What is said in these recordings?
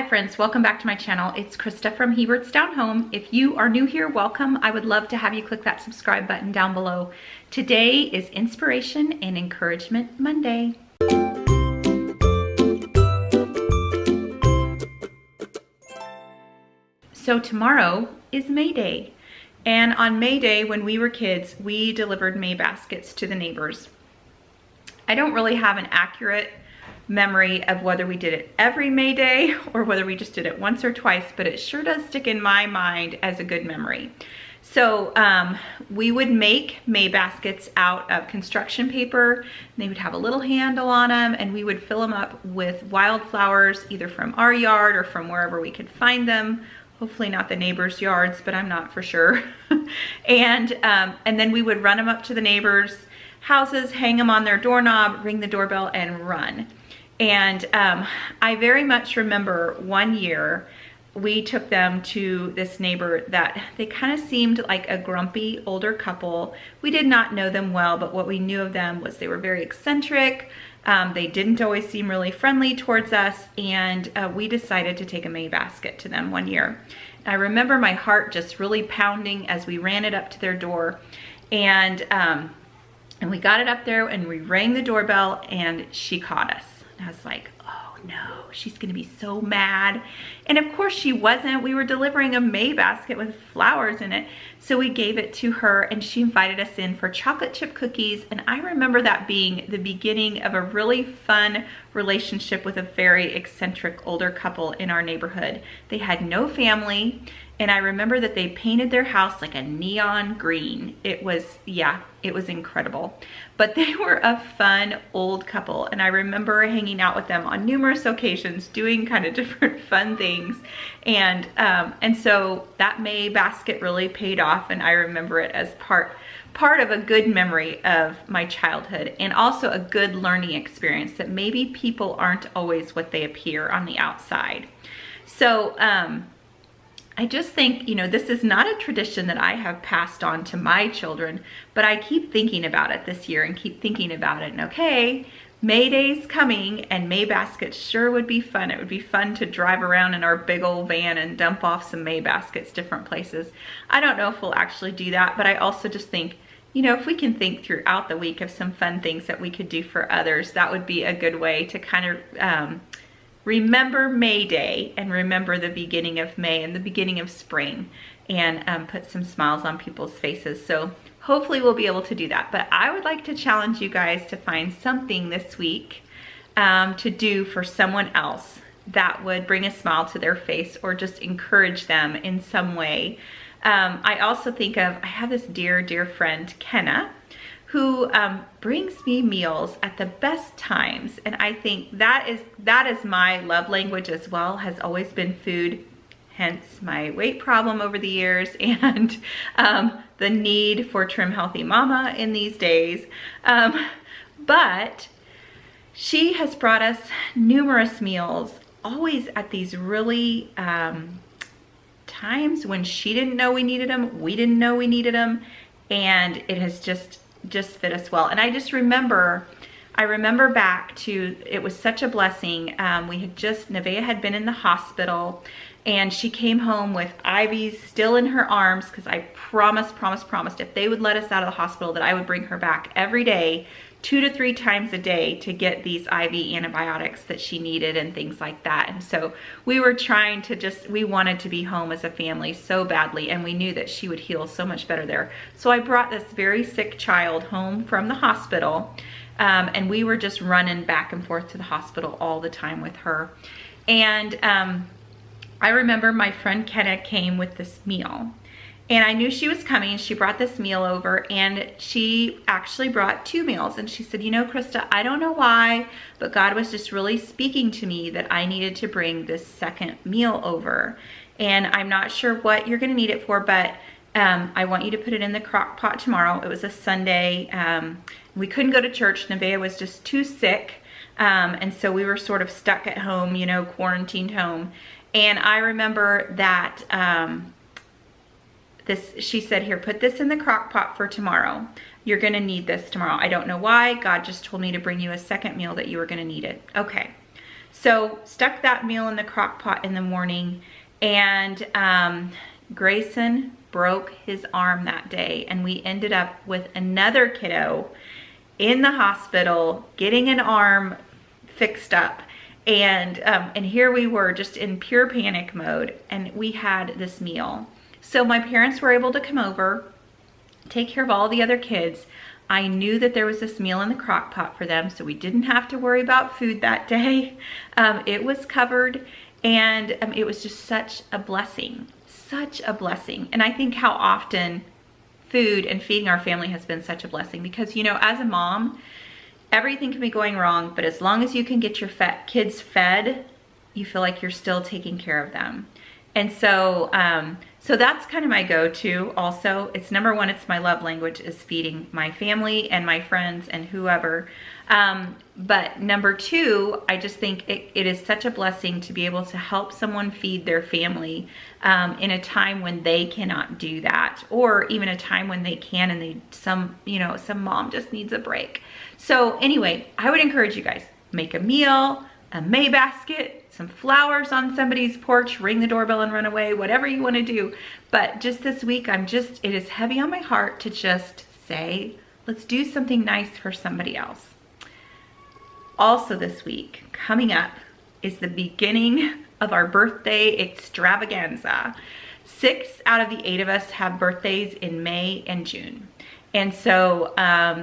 Hi friends, welcome back to my channel. It's Krista from Hebert's Down Home. If you are new here, welcome. I would love to have you click that subscribe button down below. Today is Inspiration and Encouragement Monday. So tomorrow is May Day. And on May Day, when we were kids, we delivered May baskets to the neighbors. I don't really have an accurate memory of whether we did it every May Day or whether we just did it once or twice, but it sure does stick in my mind as a good memory. So we would make May baskets out of construction paper. They would have a little handle on them, and we would fill them up with wildflowers, either from our yard or from wherever we could find them. Hopefully not the neighbors' yards, but I'm not for sure. and then we would run them up to the neighbors' houses, hang them on their doorknob, ring the doorbell, and run. And I very much remember one year we took them to this neighbor that they kind of seemed like a grumpy older couple. We did not know them well, but what we knew of them was they were very eccentric. They didn't always seem really friendly towards us, and we decided to take a May basket to them one year. I remember my heart just really pounding as we ran it up to their door, and we got it up there and we rang the doorbell, and she caught us. I was like, oh no, she's gonna be so mad. And of course she wasn't. We were delivering a May basket with flowers in it. So we gave it to her, and she invited us in for chocolate chip cookies. And I remember that being the beginning of a really fun relationship with a very eccentric older couple in our neighborhood. They had no family. And I remember that they painted their house like a neon green. It was, yeah, it was incredible. But they were a fun old couple. And I remember hanging out with them on numerous occasions, doing kind of different fun things. And so that May basket really paid off. And I remember it as part of a good memory of my childhood, and also a good learning experience that maybe people aren't always what they appear on the outside. So, I just think, you know, this is not a tradition that I have passed on to my children, but I keep thinking about it this year and keep thinking about it. And okay, May Day's coming, and May baskets sure would be fun. It would be fun to drive around in our big old van and dump off some May baskets different places. I don't know if we'll actually do that, but I also just think, you know, if we can think throughout the week of some fun things that we could do for others, that would be a good way to kind of remember May Day and remember the beginning of May and the beginning of spring, and put some smiles on people's faces. So hopefully we'll be able to do that. But I would like to challenge you guys to find something this week to do for someone else that would bring a smile to their face or just encourage them in some way. I also think of, I have this dear, dear friend, Kenna, who brings me meals at the best times. And I think that is my love language as well, has always been food, hence my weight problem over the years, and the need for Trim Healthy Mama in these days. But she has brought us numerous meals, always at these really times when she didn't know we needed them, we didn't know we needed them, and it has just fit us well. And I just remember, back to, it was such a blessing. Nevaeh had been in the hospital, and she came home with Ivy's still in her arms, because I promised if they would let us out of the hospital that I would bring her back every day, 2 to 3 times a day, to get these IV antibiotics that she needed and things like that. And so we were trying to we wanted to be home as a family so badly, and we knew that she would heal so much better there. So I brought this very sick child home from the hospital, and we were just running back and forth to the hospital all the time with her. And I remember my friend Kenna came with this meal. And I knew she was coming. She brought this meal over, and she actually brought 2 meals. And she said, you know, Krista, I don't know why, but God was just really speaking to me that I needed to bring this second meal over. And I'm not sure what you're gonna need it for, but I want you to put it in the crock pot tomorrow. It was a Sunday. We couldn't go to church. Nevaeh was just too sick. And so we were sort of stuck at home, you know, quarantined home. And I remember that, she said, here, put this in the crock pot for tomorrow. You're gonna need this tomorrow. I don't know why. God just told me to bring you a second meal that you were gonna need it. Okay. So stuck that meal in the crock pot in the morning, and Grayson broke his arm that day, and we ended up with another kiddo in the hospital getting an arm fixed up. And here we were just in pure panic mode, and we had this meal. So my parents were able to come over, take care of all the other kids. I knew that there was this meal in the crock pot for them, so we didn't have to worry about food that day. It was covered, and it was just such a blessing, such a blessing. And I think how often food and feeding our family has been such a blessing, because, you know, as a mom, everything can be going wrong, but as long as you can get your kids fed, you feel like you're still taking care of them. And so, so that's kind of my go-to also. It's number one, it's my love language, is feeding my family and my friends and whoever. But number two, I just think it is such a blessing to be able to help someone feed their family in a time when they cannot do that, or even a time when they can and some mom just needs a break. So anyway, I would encourage you guys, make a meal, a May basket, some flowers on somebody's porch, ring the doorbell and run away, whatever you want to do. But just this week, it is heavy on my heart to just say, let's do something nice for somebody else. Also this week, coming up, is the beginning of our birthday extravaganza. 6 out of the 8 of us have birthdays in May and June. And so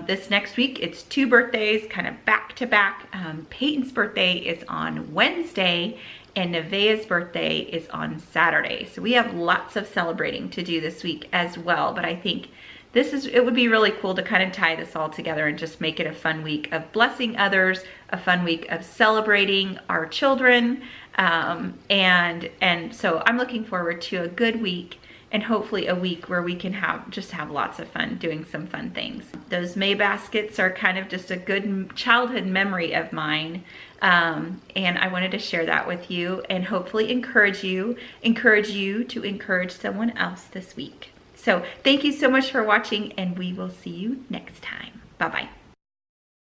this next week, it's 2 birthdays kind of back to back. Peyton's birthday is on Wednesday, and Nevaeh's birthday is on Saturday. So we have lots of celebrating to do this week as well. But I think it would be really cool to kind of tie this all together and just make it a fun week of blessing others, a fun week of celebrating our children. And so I'm looking forward to a good week, and hopefully a week where we can have lots of fun doing some fun things. Those May baskets are kind of just a good childhood memory of mine. And I wanted to share that with you, and hopefully encourage you to encourage someone else this week. So thank you so much for watching, and we will see you next time. Bye-bye.